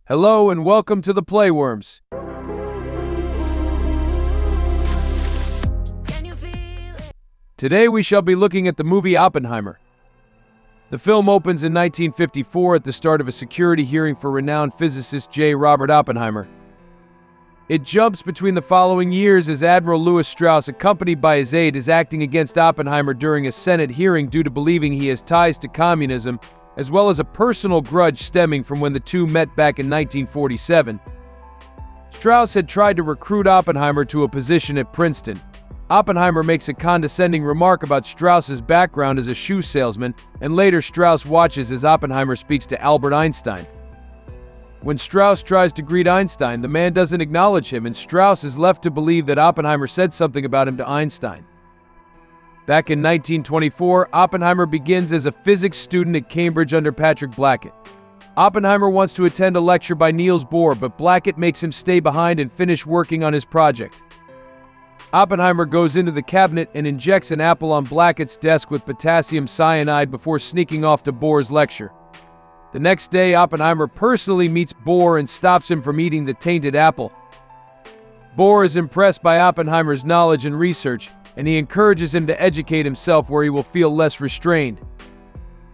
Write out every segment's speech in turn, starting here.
Hello and welcome to the Playworms. Today we shall be looking at the movie Oppenheimer. The film opens in 1954 at the start of a security hearing for renowned physicist J. Robert Oppenheimer. It jumps between the following years as Admiral Lewis Strauss, accompanied by his aide, is acting against Oppenheimer during a Senate hearing due to believing he has ties to communism, as well as a personal grudge stemming from when the two met back in 1947. Strauss had tried to recruit Oppenheimer to a position at Princeton. Oppenheimer makes a condescending remark about Strauss's background as a shoe salesman, and later Strauss watches as Oppenheimer speaks to Albert Einstein. When Strauss tries to greet Einstein, the man doesn't acknowledge him, and Strauss is left to believe that Oppenheimer said something about him to Einstein. Back in 1924, Oppenheimer begins as a physics student at Cambridge under Patrick Blackett. Oppenheimer wants to attend a lecture by Niels Bohr, but Blackett makes him stay behind and finish working on his project. Oppenheimer goes into the cabinet and injects an apple on Blackett's desk with potassium cyanide before sneaking off to Bohr's lecture. The next day, Oppenheimer personally meets Bohr and stops him from eating the tainted apple. Bohr is impressed by Oppenheimer's knowledge and research, and he encourages him to educate himself where he will feel less restrained.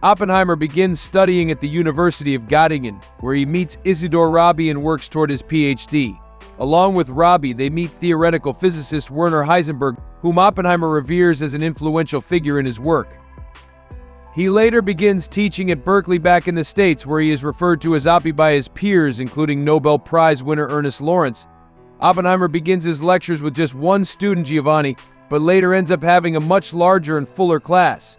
Oppenheimer begins studying at the University of Göttingen, where he meets Isidor Rabi and works toward his PhD. Along with Rabi, they meet theoretical physicist Werner Heisenberg, whom Oppenheimer reveres as an influential figure in his work. He later begins teaching at Berkeley back in the States, where he is referred to as Oppie by his peers, including Nobel Prize winner Ernest Lawrence. Oppenheimer begins his lectures with just one student, Giovanni, but later ends up having a much larger and fuller class.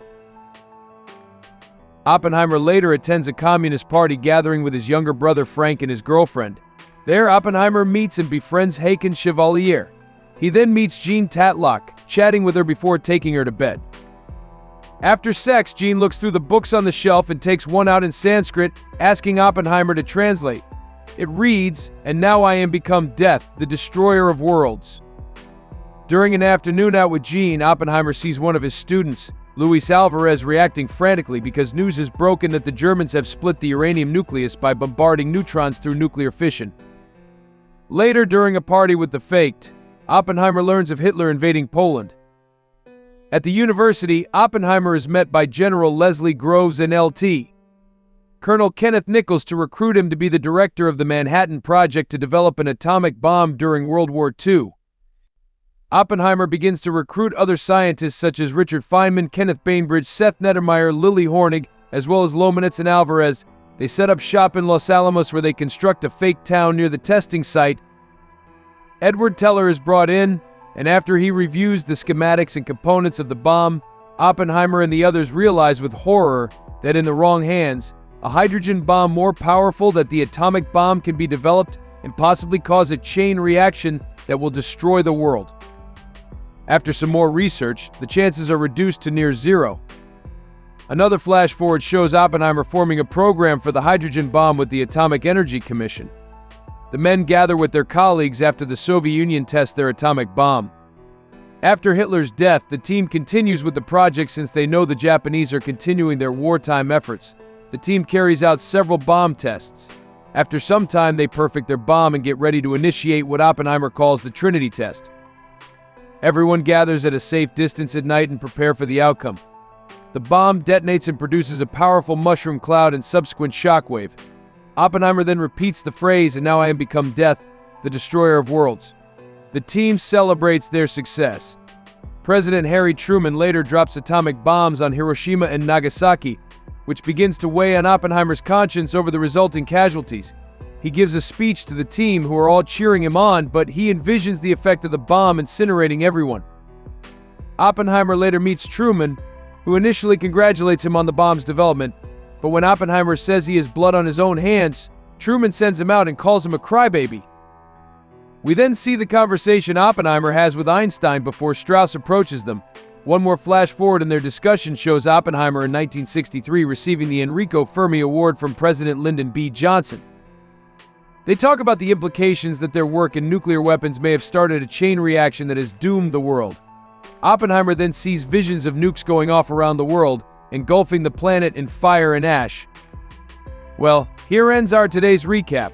Oppenheimer later attends a Communist Party gathering with his younger brother Frank and his girlfriend. There, Oppenheimer meets and befriends Haken Chevalier. He then meets Jean Tatlock, chatting with her before taking her to bed. After sex, Jean looks through the books on the shelf and takes one out in Sanskrit, asking Oppenheimer to translate. It reads, "And now I am become death, the destroyer of worlds." During an afternoon out with Jean, Oppenheimer sees one of his students, Luis Alvarez, reacting frantically because news is broken that the Germans have split the uranium nucleus by bombarding neutrons through nuclear fission. Later, during a party with the Faked, Oppenheimer learns of Hitler invading Poland. At the university, Oppenheimer is met by General Leslie Groves and Lt. Colonel Kenneth Nichols to recruit him to be the director of the Manhattan Project to develop an atomic bomb during World War II. Oppenheimer begins to recruit other scientists such as Richard Feynman, Kenneth Bainbridge, Seth Nettermeyer, Lily Hornig, as well as Lomanitz and Alvarez. They set up shop in Los Alamos, where they construct a fake town near the testing site. Edward Teller is brought in, and after he reviews the schematics and components of the bomb, Oppenheimer and the others realize with horror that in the wrong hands, a hydrogen bomb more powerful than the atomic bomb can be developed and possibly cause a chain reaction that will destroy the world. After some more research, the chances are reduced to near zero. Another flash forward shows Oppenheimer forming a program for the hydrogen bomb with the Atomic Energy Commission. The men gather with their colleagues after the Soviet Union tests their atomic bomb. After Hitler's death, the team continues with the project since they know the Japanese are continuing their wartime efforts. The team carries out several bomb tests. After some time, they perfect their bomb and get ready to initiate what Oppenheimer calls the Trinity test. Everyone gathers at a safe distance at night and prepare for the outcome. The bomb detonates and produces a powerful mushroom cloud and subsequent shockwave. Oppenheimer then repeats the phrase, "And now I am become death, the destroyer of worlds." The team celebrates their success. President Harry Truman later drops atomic bombs on Hiroshima and Nagasaki, which begins to weigh on Oppenheimer's conscience over the resulting casualties. He gives a speech to the team, who are all cheering him on, but he envisions the effect of the bomb incinerating everyone. Oppenheimer later meets Truman, who initially congratulates him on the bomb's development, but when Oppenheimer says he has blood on his own hands, Truman sends him out and calls him a crybaby. We then see the conversation Oppenheimer has with Einstein before Strauss approaches them. One more flash forward in their discussion shows Oppenheimer in 1963 receiving the Enrico Fermi Award from President Lyndon B. Johnson. They talk about the implications that their work in nuclear weapons may have started a chain reaction that has doomed the world. Oppenheimer then sees visions of nukes going off around the world, engulfing the planet in fire and ash. Well, here ends our today's recap.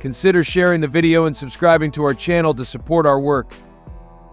Consider sharing the video and subscribing to our channel to support our work.